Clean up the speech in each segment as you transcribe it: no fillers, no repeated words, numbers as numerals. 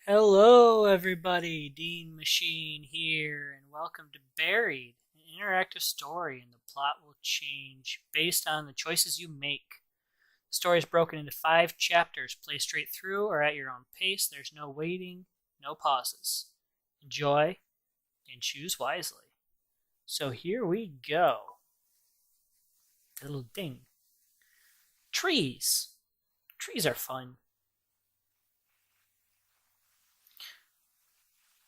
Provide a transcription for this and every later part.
Hello, everybody. Dean Machine here, and welcome to Buried, an interactive story, and the plot will change based on the choices you make. The story is broken into 5 chapters. Play straight through or at your own pace. There's no waiting, no pauses. Enjoy and choose wisely. So here we go. A little ding. Trees. Trees are fun.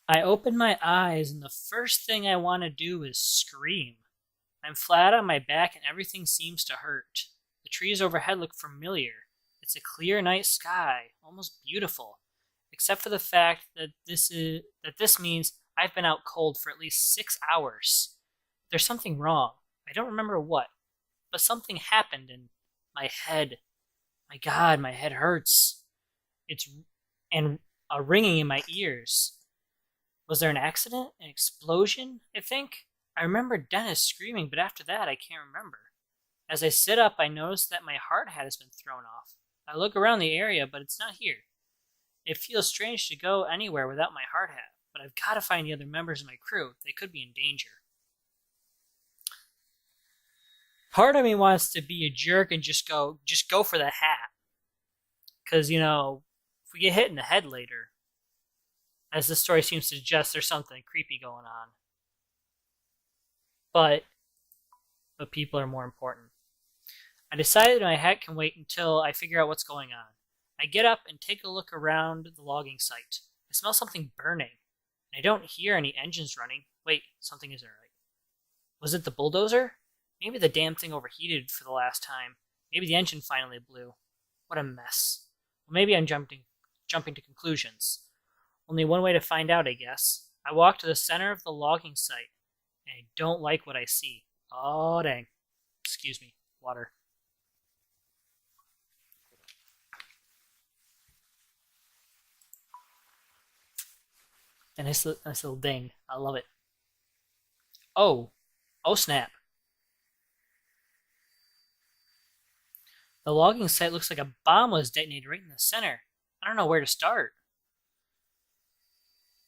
I open my eyes, and the first thing I want to do is scream. I'm flat on my back, and everything seems to hurt. The trees overhead look familiar. It's a clear night sky, almost beautiful, except for the fact that this means I've been out cold for at least 6 hours. There's something wrong. I don't remember what, but something happened, and my head. My God, my head hurts. It's and a ringing in my ears. Was there an accident? An explosion? I think. I remember Dennis screaming, but after that, I can't remember. As I sit up, I notice that my hard hat has been thrown off. I look around the area, but it's not here. It feels strange to go anywhere without my hard hat, but I've got to find the other members of my crew. They could be in danger. Part of me wants to be a jerk and just go for the hat. Because, if we get hit in the head later, as this story seems to suggest, there's something creepy going on. But people are more important. I decided my hat can wait until I figure out what's going on. I get up and take a look around the logging site. I smell something burning, and I don't hear any engines running. Wait, something isn't right. Was it the bulldozer? Maybe the damn thing overheated for the last time. Maybe the engine finally blew. What a mess. Well, maybe I'm jumping to conclusions. Only one way to find out, I guess. I walk to the center of the logging site, and I don't like what I see. Oh, dang. Excuse me. Water. A nice little ding. I love it. Oh. Oh, snap. The logging site looks like a bomb was detonated right in the center. I don't know where to start.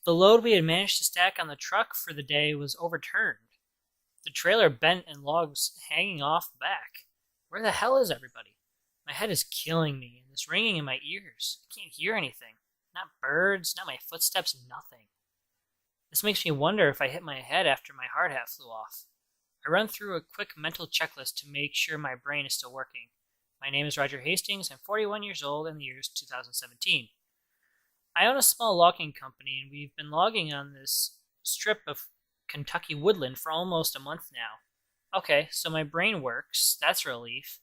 The load we had managed to stack on the truck for the day was overturned. The trailer bent and logs hanging off the back. Where the hell is everybody? My head is killing me, and this ringing in my ears. I can't hear anything. Not birds, not my footsteps, nothing. This makes me wonder if I hit my head after my hard hat flew off. I run through a quick mental checklist to make sure my brain is still working. My name is Roger Hastings. I'm 41 years old, and the year is 2017. I own a small logging company, and we've been logging on this strip of Kentucky woodland for almost a month now. Okay, so my brain works. That's a relief.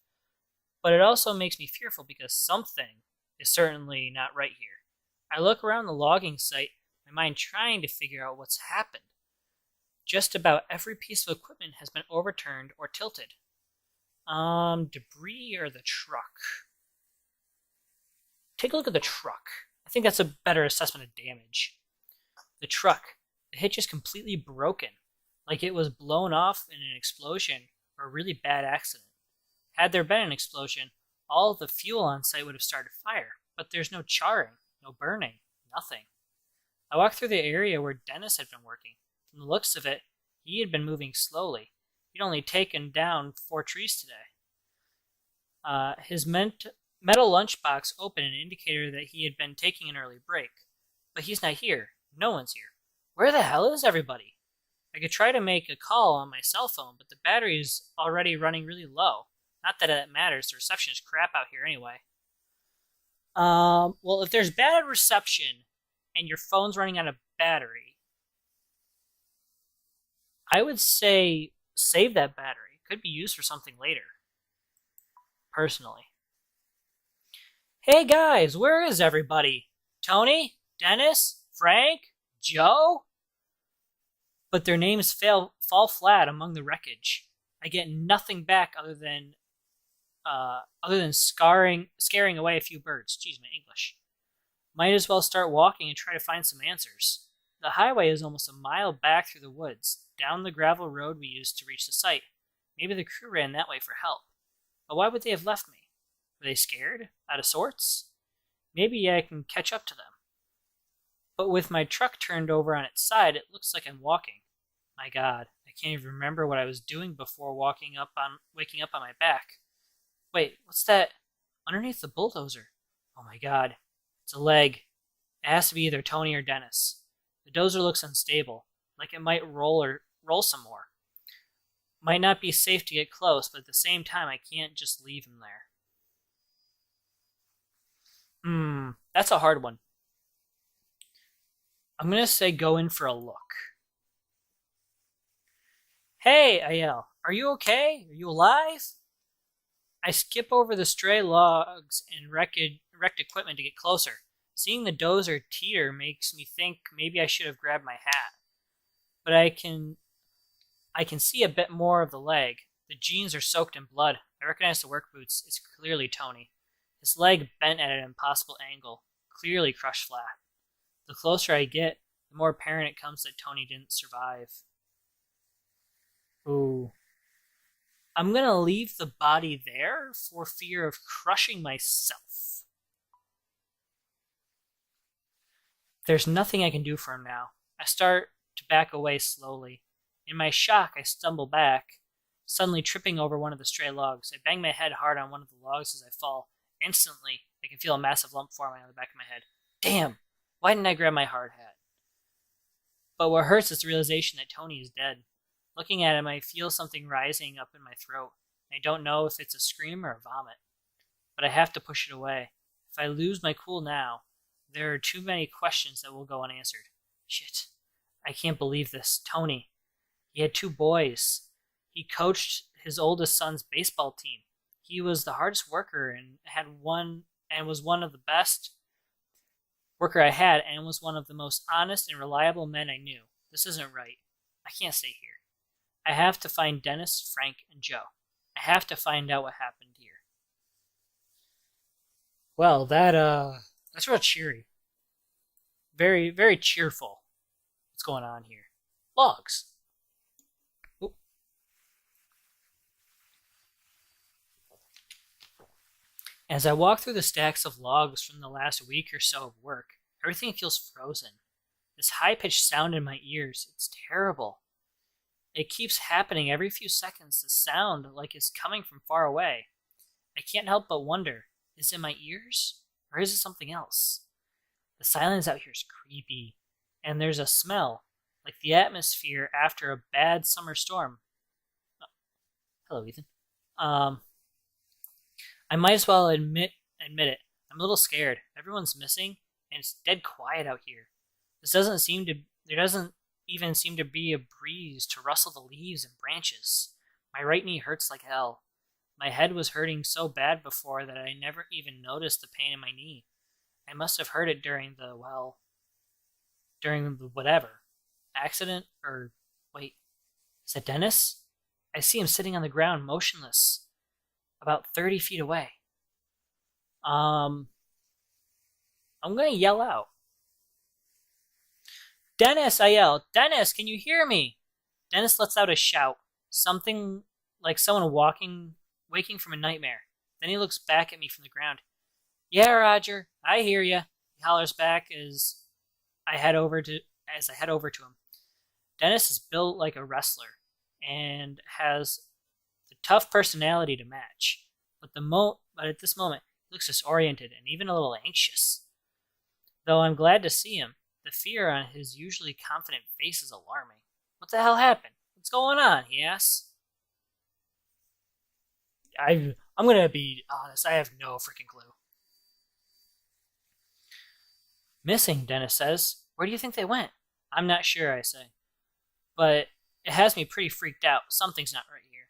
But it also makes me fearful because something is certainly not right here. I look around the logging site, my mind trying to figure out what's happened. Just about every piece of equipment has been overturned or tilted. Debris or the truck? Take a look at the truck. I think that's a better assessment of damage. The truck. The hitch is completely broken, like it was blown off in an explosion or a really bad accident. Had there been an explosion, all of the fuel on site would have started fire, but there's no charring, no burning, nothing. I walked through the area where Dennis had been working. From the looks of it, he had been moving slowly. He'd only taken down 4 trees today. His metal lunchbox opened, an indicator that he had been taking an early break. But he's not here. No one's here. Where the hell is everybody? I could try to make a call on my cell phone, but the battery is already running really low. Not that it matters, the reception is crap out here anyway. Well, if there's bad reception and your phone's running out of battery, I would say save that battery. It could be used for something later, personally. Hey guys, where is everybody? Tony? Dennis? Frank? Joe? But their names fall flat among the wreckage. I get nothing back other than scaring away a few birds. Jeez, my English. Might as well start walking and try to find some answers. The highway is almost a mile back through the woods, down the gravel road we used to reach the site. Maybe the crew ran that way for help. But why would they have left me? Were they scared? Out of sorts? Maybe I can catch up to them. But with my truck turned over on its side, it looks like I'm walking. My God, I can't even remember what I was doing before waking up on my back. Wait, what's that underneath the bulldozer? Oh my God, it's a leg. It has to be either Tony or Dennis. The dozer looks unstable, like it might roll some more. Might not be safe to get close, but at the same time, I can't just leave him there. That's a hard one. I'm gonna say go in for a look. Hey, I yell. Are you okay? Are you alive? I skip over the stray logs and wrecked equipment to get closer. Seeing the dozer teeter makes me think maybe I should have grabbed my hat. But I can see a bit more of the leg. The jeans are soaked in blood. I recognize the work boots. It's clearly Tony. His leg bent at an impossible angle, clearly crushed flat. The closer I get, the more apparent it comes that Tony didn't survive. Ooh. I'm gonna leave the body there for fear of crushing myself. There's nothing I can do for him now. I start to back away slowly. In my shock, I stumble back, suddenly tripping over one of the stray logs. I bang my head hard on one of the logs as I fall. Instantly, I can feel a massive lump forming on the back of my head. Damn! Why didn't I grab my hard hat? But what hurts is the realization that Tony is dead. Looking at him, I feel something rising up in my throat. I don't know if it's a scream or a vomit. But I have to push it away. If I lose my cool now, there are too many questions that will go unanswered. Shit. I can't believe this. Tony. He had 2 boys. He coached his oldest son's baseball team. He was the hardest worker and was one of the best worker I had and was one of the most honest and reliable men I knew. This isn't right. I can't stay here. I have to find Dennis, Frank, and Joe. I have to find out what happened here. Well, that's real cheery. Very, very cheerful. What's going on here? Logs. Oop. As I walk through the stacks of logs from the last week or so of work, everything feels frozen. This high-pitched sound in my ears, it's terrible. It keeps happening every few seconds, the sound like it's coming from far away. I can't help but wonder, is it my ears? Or is it something else? The silence out here is creepy, and there's a smell, like the atmosphere after a bad summer storm. Oh, hello, Ethan. I might as well admit it. I'm a little scared. Everyone's missing, and it's dead quiet out here. There doesn't even seem to be a breeze to rustle the leaves and branches. My right knee hurts like hell. My head was hurting so bad before that I never even noticed the pain in my knee. I must have heard it during the whatever. Accident? Or, wait, is that Dennis? I see him sitting on the ground, motionless, about 30 feet away. I'm gonna yell out. Dennis, I yell. Dennis, can you hear me? Dennis lets out a shout, something like someone waking from a nightmare. Then he looks back at me from the ground. Yeah, Roger, I hear you. He hollers back as I head over to him. Dennis is built like a wrestler and has the tough personality to match. But at this moment, he looks disoriented and even a little anxious. Though I'm glad to see him, the fear on his usually confident face is alarming. What the hell happened? What's going on? He asks. I'm gonna be honest, I have no freaking clue. Missing, Dennis says. Where do you think they went? I'm not sure, I say. But it has me pretty freaked out. Something's not right here.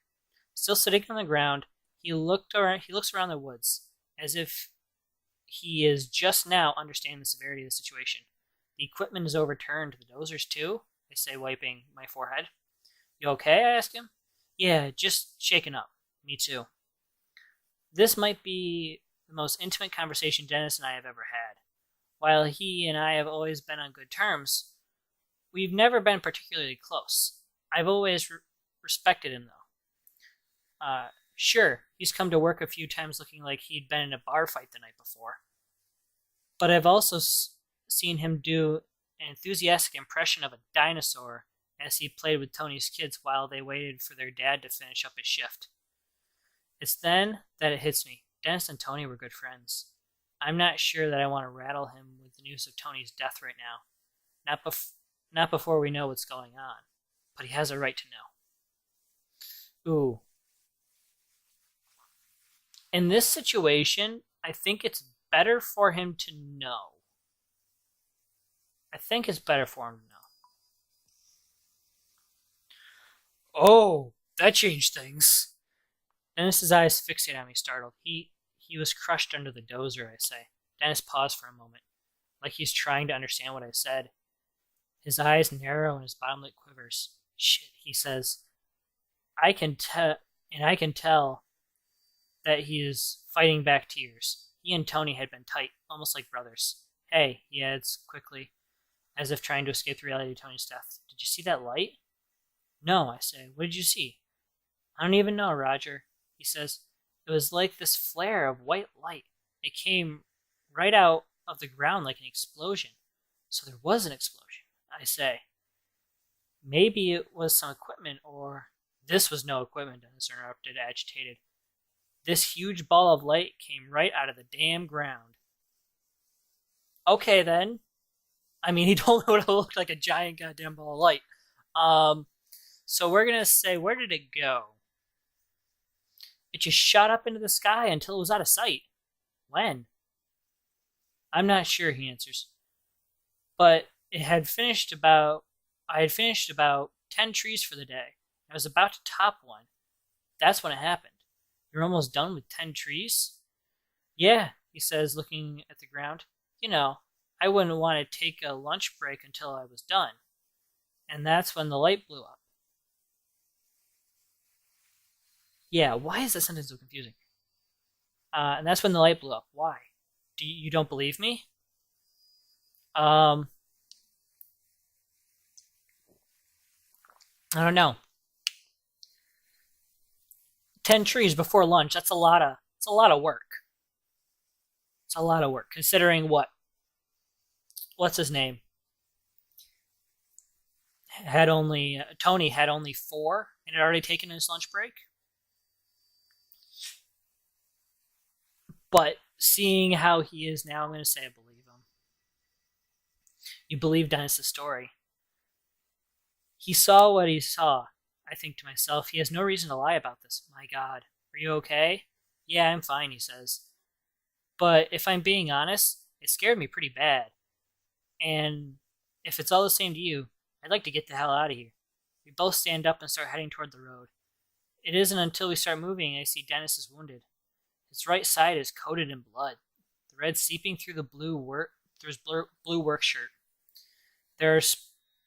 Still sitting on the ground, he looks around the woods, as if he is just now understanding the severity of the situation. The equipment is overturned. The dozers too? I say, wiping my forehead. You okay? I ask him. Yeah, just shaken up. Me too. This might be the most intimate conversation Dennis and I have ever had. While he and I have always been on good terms, we've never been particularly close. I've always respected him, though. Sure, he's come to work a few times looking like he'd been in a bar fight the night before. But I've also seen him do an enthusiastic impression of a dinosaur as he played with Tony's kids while they waited for their dad to finish up his shift. It's then that it hits me. Dennis and Tony were good friends. I'm not sure that I want to rattle him with the news of Tony's death right now. Not before we know what's going on. But he has a right to know. Ooh. In this situation, I think it's better for him to know. I think it's better for him to know. Oh, that changed things. Dennis's eyes fixate on me, startled. He was crushed under the dozer, I say. Dennis paused for a moment, like he's trying to understand what I said. His eyes narrow and his bottom lip quivers. Shit, he says. I can tell that he is fighting back tears. He and Tony had been tight, almost like brothers. Hey, he adds quickly, as if trying to escape the reality of Tony's death. Did you see that light? No, I say. What did you see? I don't even know, Roger, he says. It was like this flare of white light. It came right out of the ground like an explosion. So there was an explosion, I say. Maybe it was some equipment, or... This was no equipment, Dennis interrupted, agitated. This huge ball of light came right out of the damn ground. Okay, then. I mean, he told me what it looked like, a giant goddamn ball of light. So we're going to say, where did it go? It just shot up into the sky until it was out of sight. When? I'm not sure, he answers. But I had finished about 10 trees for the day. I was about to top one. That's when it happened. You're almost done with 10 trees? Yeah, he says, looking at the ground. You know, I wouldn't want to take a lunch break until I was done. And that's when the light blew up. Yeah, why is that sentence so confusing? And that's when the light blew up. Why? You don't believe me? I don't know. 10 trees before lunch, it's a lot of work. It's a lot of work, considering what's his name? Tony had only 4 and had already taken his lunch break. But seeing how he is now, I'm going to say I believe him. You believe Dennis' story. He saw what he saw. I think to myself, he has no reason to lie about this. My God, are you okay? Yeah, I'm fine, he says. But if I'm being honest, it scared me pretty bad. And if it's all the same to you, I'd like to get the hell out of here. We both stand up and start heading toward the road. It isn't until we start moving I see Dennis is wounded. His right side is coated in blood, the red seeping through his blue work shirt. There are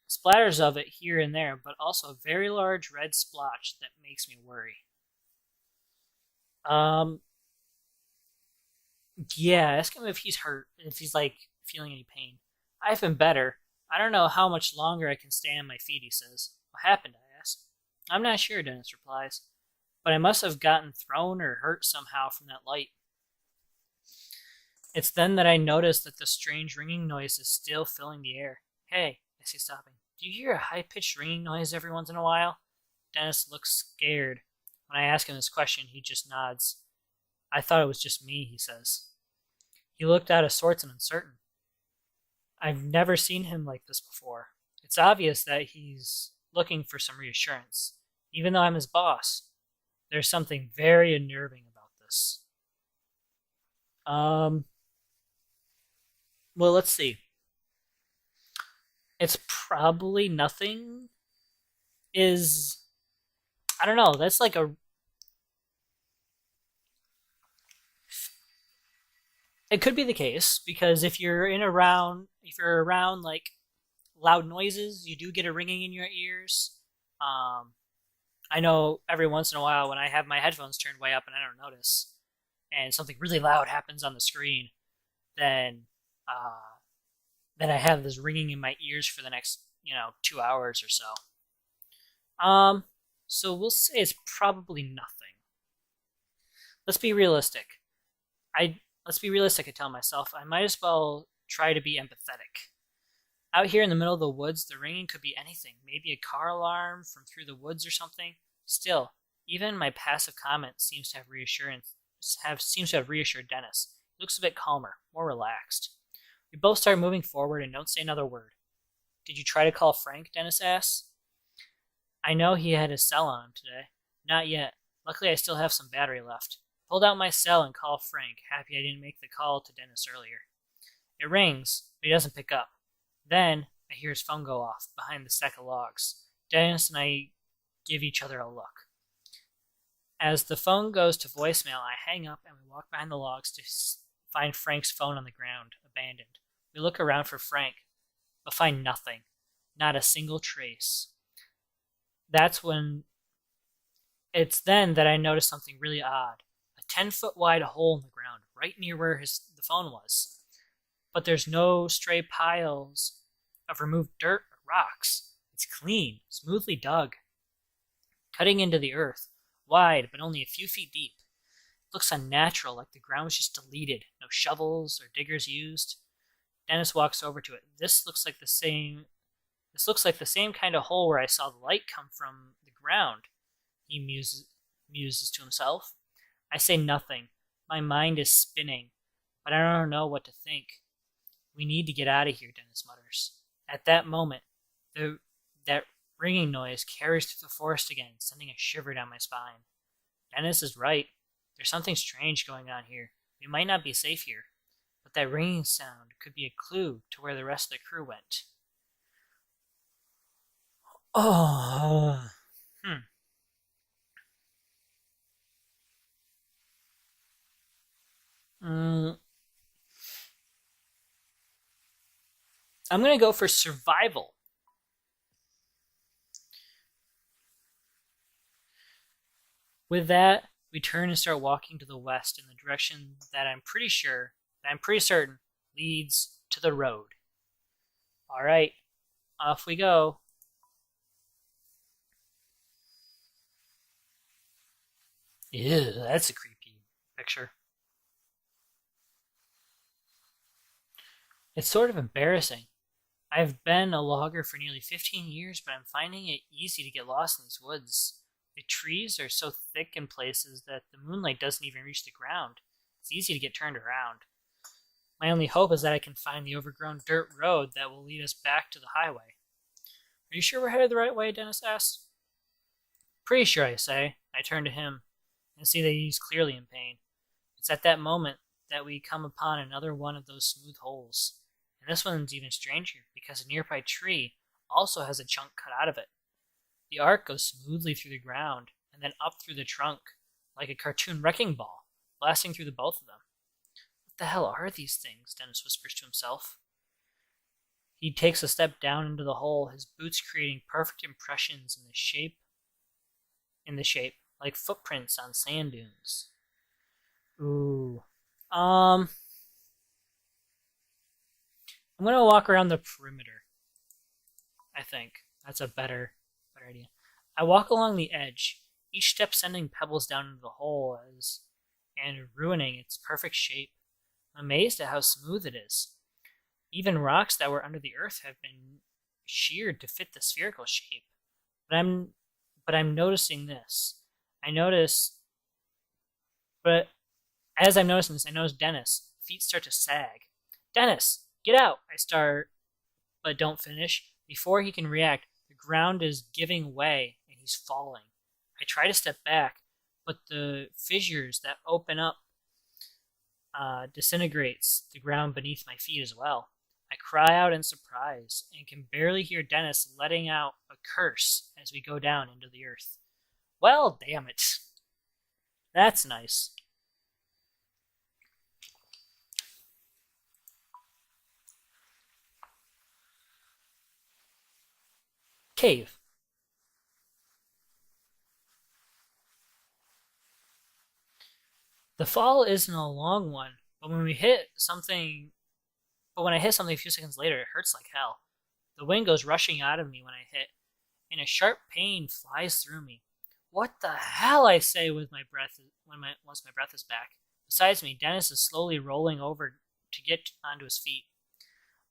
splatters of it here and there, but also a very large red splotch that makes me worry. Yeah, ask him if he's hurt, if he's feeling any pain. I've been better. I don't know how much longer I can stay on my feet, he says. What happened, I ask. I'm not sure, Dennis replies. But I must have gotten thrown or hurt somehow from that light. It's then that I notice that the strange ringing noise is still filling the air. Hey, I say, stopping. Do you hear a high-pitched ringing noise every once in a while? Dennis looks scared. When I ask him this question, he just nods. I thought it was just me, he says. He looked out of sorts and uncertain. I've never seen him like this before. It's obvious that he's looking for some reassurance, even though I'm his boss. There's something very unnerving about this. Well, let's see. It's probably nothing is... I don't know, that's like a... It could be the case, because if you're around like loud noises, you do get a ringing in your ears. I know every once in a while when I have my headphones turned way up and I don't notice, and something really loud happens on the screen, then I have this ringing in my ears for the next 2 hours or so. So we'll say it's probably nothing. Let's be realistic. I tell myself I might as well try to be empathetic. Out here in the middle of the woods, the ringing could be anything. Maybe a car alarm from through the woods or something. Still, even my passive comment seems to have reassured Dennis. He looks a bit calmer, more relaxed. We both start moving forward and don't say another word. Did you try to call Frank? Dennis asks. I know he had his cell on him today. Not yet. Luckily, I still have some battery left. Pulled out my cell and called Frank, happy I didn't make the call to Dennis earlier. It rings, but he doesn't pick up. Then I hear his phone go off behind the stack of logs. Dennis and I give each other a look. As the phone goes to voicemail, I hang up and we walk behind the logs to find Frank's phone on the ground, abandoned. We look around for Frank, but find nothing. Not a single trace. It's then that I notice something really odd. A 10-foot wide hole in the ground, right near where the phone was. But there's no stray piles of removed dirt or rocks. It's clean, smoothly dug, cutting into the earth, wide but only a few feet deep. It looks unnatural, like the ground was just deleted, no shovels or diggers used. Dennis walks over to it. This looks like the same kind of hole where I saw the light come from the ground, he muses to himself. I say nothing. My mind is spinning, but I don't know what to think. We need to get out of here, Dennis mutters. At that moment, that ringing noise carries through the forest again, sending a shiver down my spine. Dennis is right. There's something strange going on here. We might not be safe here, but that ringing sound could be a clue to where the rest of the crew went. Oh. I'm going to go for survival. With that, we turn and start walking to the west in the direction that I'm pretty certain leads to the road. All right, off we go. Ew, that's a creepy picture. It's sort of embarrassing. I've been a logger for nearly 15 years, but I'm finding it easy to get lost in these woods. The trees are so thick in places that the moonlight doesn't even reach the ground. It's easy to get turned around. My only hope is that I can find the overgrown dirt road that will lead us back to the highway. Are you sure we're headed the right way? Dennis asks. Pretty sure, I say. I turn to him and see that he's clearly in pain. It's at that moment that we come upon another one of those smooth holes. And this one's even stranger because a nearby tree also has a chunk cut out of it. The arc goes smoothly through the ground and then up through the trunk, like a cartoon wrecking ball, blasting through the both of them. What the hell are these things? Dennis whispers to himself. He takes a step down into the hole, his boots creating perfect impressions in the shape, like footprints on sand dunes. Ooh. I'm gonna walk around the perimeter. I think that's a better idea. I walk along the edge, each step sending pebbles down into the hole and ruining its perfect shape. I'm amazed at how smooth it is. Even rocks that were under the earth have been sheared to fit the spherical shape. But I'm noticing this. But as I'm noticing this, I notice Dennis. Feet start to sag. Dennis, get out! I start, but don't finish. Before he can react, the ground is giving way and he's falling. I try to step back, but the fissures that open up disintegrates the ground beneath my feet as well. I cry out in surprise and can barely hear Dennis letting out a curse as we go down into the earth. Well, damn it. That's nice. Cave. The fall isn't a long one, but when I hit something a few seconds later, it hurts like hell. The wind goes rushing out of me when I hit, and a sharp pain flies through me. What the hell? I say with my breath once my breath is back. Besides me, Dennis is slowly rolling over to get onto his feet.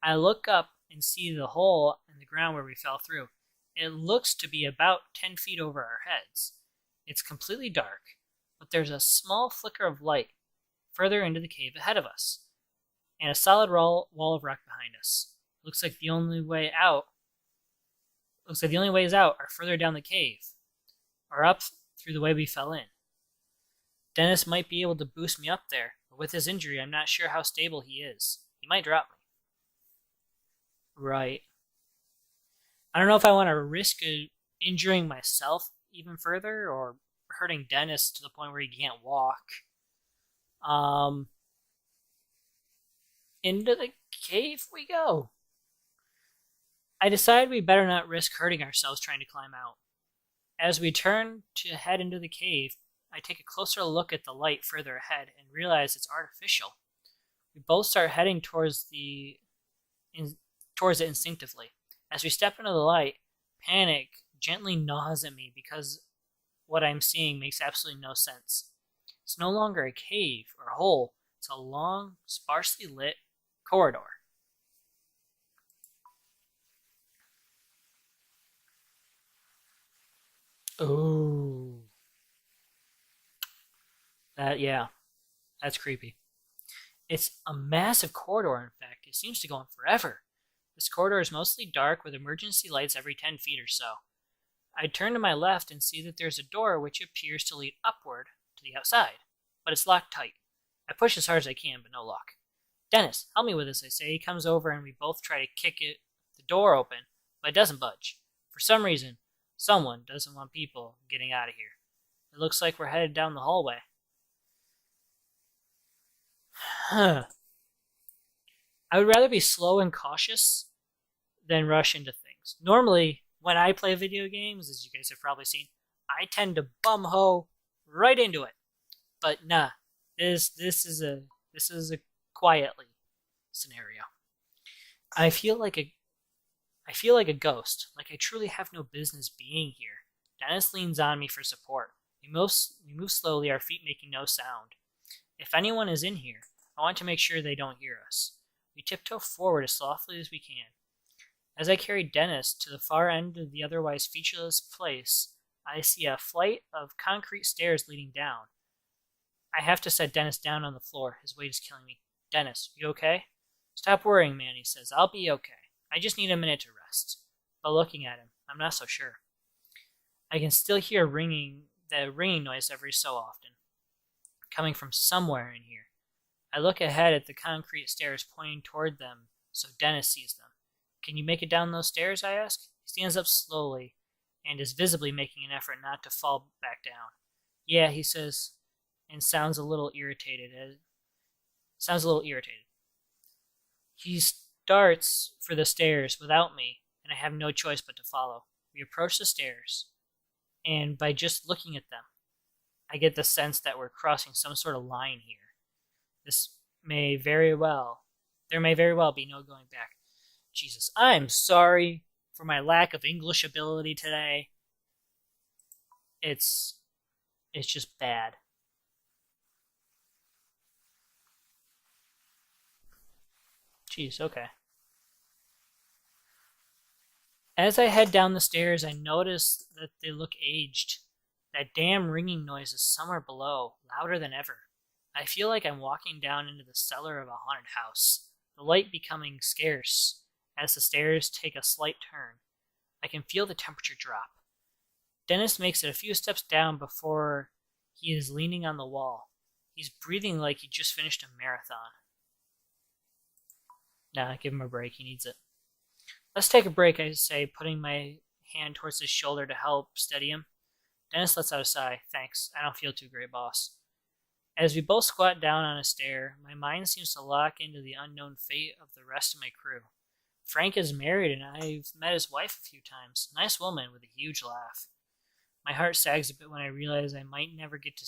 I look up and see the hole in the ground where we fell through. It looks to be about 10 feet over our heads. It's completely dark, but there's a small flicker of light further into the cave ahead of us, and a solid wall of rock behind us. Looks like the only ways out are further down the cave, or up through the way we fell in. Dennis might be able to boost me up there, but with his injury, I'm not sure how stable he is. He might drop me. Right. I don't know if I want to risk injuring myself even further or hurting Dennis to the point where he can't walk. Into the cave we go. I decide we better not risk hurting ourselves trying to climb out. As we turn to head into the cave, I take a closer look at the light further ahead and realize it's artificial. We both start heading towards it instinctively. As we step into the light, panic gently gnaws at me because what I'm seeing makes absolutely no sense. It's no longer a cave or hole. It's a long, sparsely lit corridor. Ooh. That's creepy. It's a massive corridor, in fact. It seems to go on forever. This corridor is mostly dark with emergency lights every 10 feet or so. I turn to my left and see that there's a door which appears to lead upward to the outside, but it's locked tight. I push as hard as I can, but no luck. Dennis, help me with this, I say. He comes over and we both try to kick the door open, but it doesn't budge. For some reason, someone doesn't want people getting out of here. It looks like we're headed down the hallway. I would rather be slow and cautious than rush into things. Normally, when I play video games, as you guys have probably seen, I tend to bum-ho right into it. But nah, this is a quietly scenario. I feel like a ghost, like I truly have no business being here. Dennis leans on me for support. We move slowly, our feet making no sound. If anyone is in here, I want to make sure they don't hear us. We tiptoe forward as softly as we can. As I carry Dennis to the far end of the otherwise featureless place, I see a flight of concrete stairs leading down. I have to set Dennis down on the floor. His weight is killing me. Dennis, you okay? Stop worrying, man, he says. I'll be okay. I just need a minute to rest. But looking at him, I'm not so sure. I can still hear the ringing noise every so often, coming from somewhere in here. I look ahead at the concrete stairs pointing toward them so Dennis sees them. Can you make it down those stairs, I ask? He stands up slowly and is visibly making an effort not to fall back down. Yeah, he says, and sounds a little irritated. He starts for the stairs without me, and I have no choice but to follow. We approach the stairs, and by just looking at them, I get the sense that we're crossing some sort of line here. There may very well be no going back. Jesus, I'm sorry for my lack of English ability today. It's just bad. Jeez, okay. As I head down the stairs, I notice that they look aged. That damn ringing noise is somewhere below, louder than ever. I feel like I'm walking down into the cellar of a haunted house, the light becoming scarce as the stairs take a slight turn. I can feel the temperature drop. Dennis makes it a few steps down before he is leaning on the wall. He's breathing like he just finished a marathon. Nah, give him a break. He needs it. Let's take a break, I say, putting my hand towards his shoulder to help steady him. Dennis lets out a sigh. Thanks. I don't feel too great, boss. As we both squat down on a stair, my mind seems to lock into the unknown fate of the rest of my crew. Frank is married, and I've met his wife a few times. Nice woman with a huge laugh. My heart sags a bit when I realize I might never get to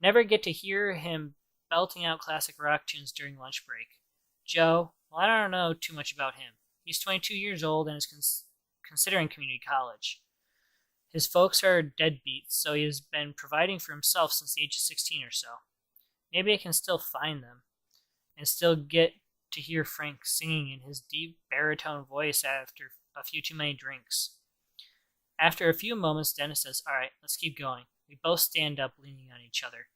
never get to hear him belting out classic rock tunes during lunch break. Joe, well, I don't know too much about him. He's 22 years old and is considering community college. His folks are deadbeats, so he has been providing for himself since the age of 16 or so. Maybe I can still find them and still get to hear Frank singing in his deep baritone voice after a few too many drinks. After a few moments, Dennis says, "All right, let's keep going." We both stand up, leaning on each other.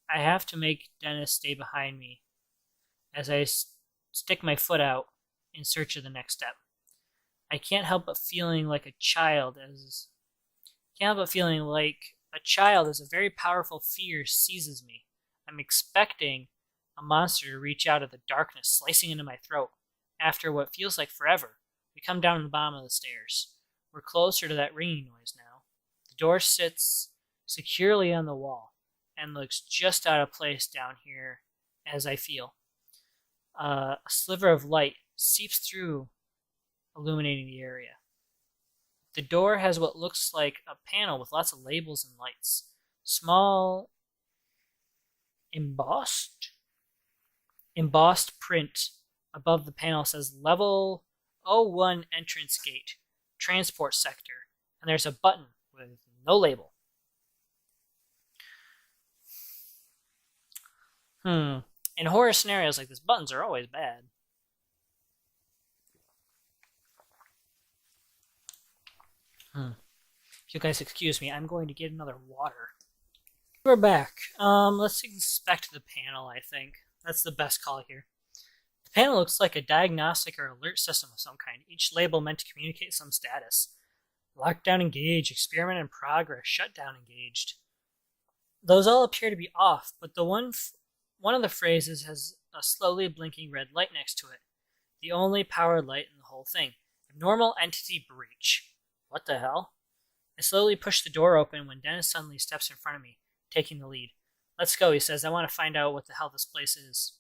I have to make Dennis stay behind me as I stick my foot out in search of the next step. I can't help but feeling like a child as a very powerful fear seizes me. I'm expecting a monster to reach out of the darkness, slicing into my throat. After what feels like forever, we come down to the bottom of the stairs. We're closer to that ringing noise now. The door sits securely on the wall and looks just out of place down here as I feel. A sliver of light seeps through, illuminating the area. The door has what looks like a panel with lots of labels and lights. Small embossed print above the panel says Level 01 Entrance Gate, Transport Sector, and there's a button with no label. In horror scenarios like this, buttons are always bad. If you guys excuse me, I'm going to get another water. We're back. Let's inspect the panel, I think. That's the best call here. The panel looks like a diagnostic or alert system of some kind, each label meant to communicate some status. Lockdown engaged, experiment in progress, shutdown engaged. Those all appear to be off, but the one of the phrases has a slowly blinking red light next to it. The only powered light in the whole thing. Abnormal entity breach. What the hell? I slowly push the door open when Dennis suddenly steps in front of me, taking the lead. "Let's go," he says. "I want to find out what the hell this place is."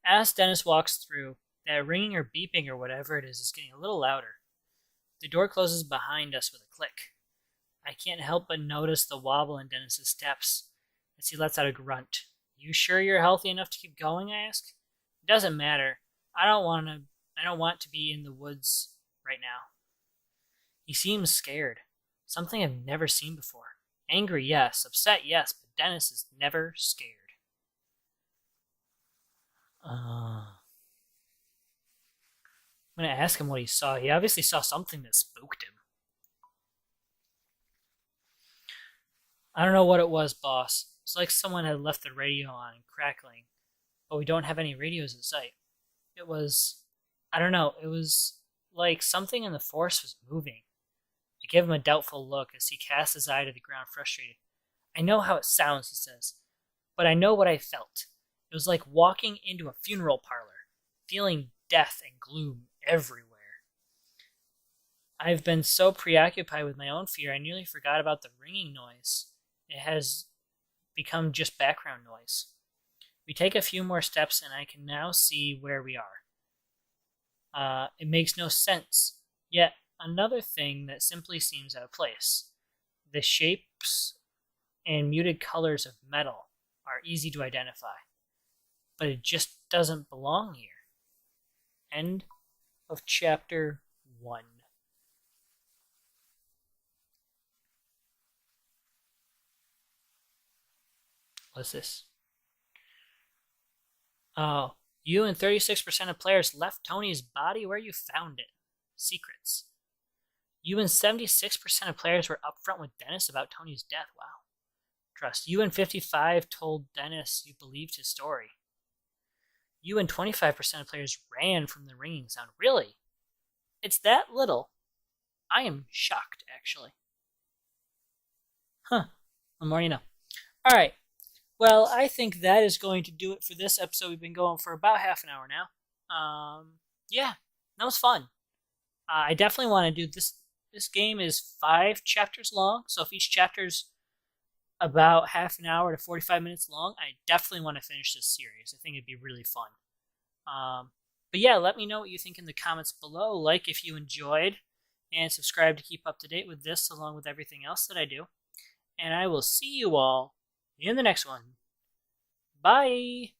As Dennis walks through, that ringing or beeping or whatever it is getting a little louder. The door closes behind us with a click. I can't help but notice the wobble in Dennis's steps as he lets out a grunt. "You sure you're healthy enough to keep going?" I ask. "It doesn't matter. I don't want to be in the woods right now." He seems scared. Something I've never seen before. Angry, yes. Upset, yes. But Dennis is never scared. I'm going to ask him what he saw. He obviously saw something that spooked him. "I don't know what it was, boss. It's like someone had left the radio on and crackling, but we don't have any radios in sight. It was like something in the forest was moving." I give him a doubtful look as he casts his eye to the ground, frustrated. "I know how it sounds," he says, "but I know what I felt. It was like walking into a funeral parlor, feeling death and gloom everywhere. I've been so preoccupied with my own fear, I nearly forgot about the ringing noise. It has become just background noise." We take a few more steps, and I can now see where we are. It makes no sense, yet another thing that simply seems out of place. The shapes and muted colors of metal are easy to identify, but it just doesn't belong here. End of chapter 1. What's this? Oh, you and 36% of players left Tony's body where you found it. Secrets. You and 76% of players were upfront with Dennis about Tony's death. Wow. Trust. You and 55 told Dennis you believed his story. You and 25% of players ran from the ringing sound. Really? It's that little? I am shocked, actually. The more you know. Alright. Well, I think that is going to do it for this episode. We've been going for about half an hour now. Yeah, that was fun. I definitely want to do this. This game is 5 chapters long, so if each chapter's about half an hour to 45 minutes long, I definitely want to finish this series. I think it'd be really fun. But yeah, let me know what you think in the comments below. Like if you enjoyed, and subscribe to keep up to date with this along with everything else that I do. And I will see you all in the next one. Bye!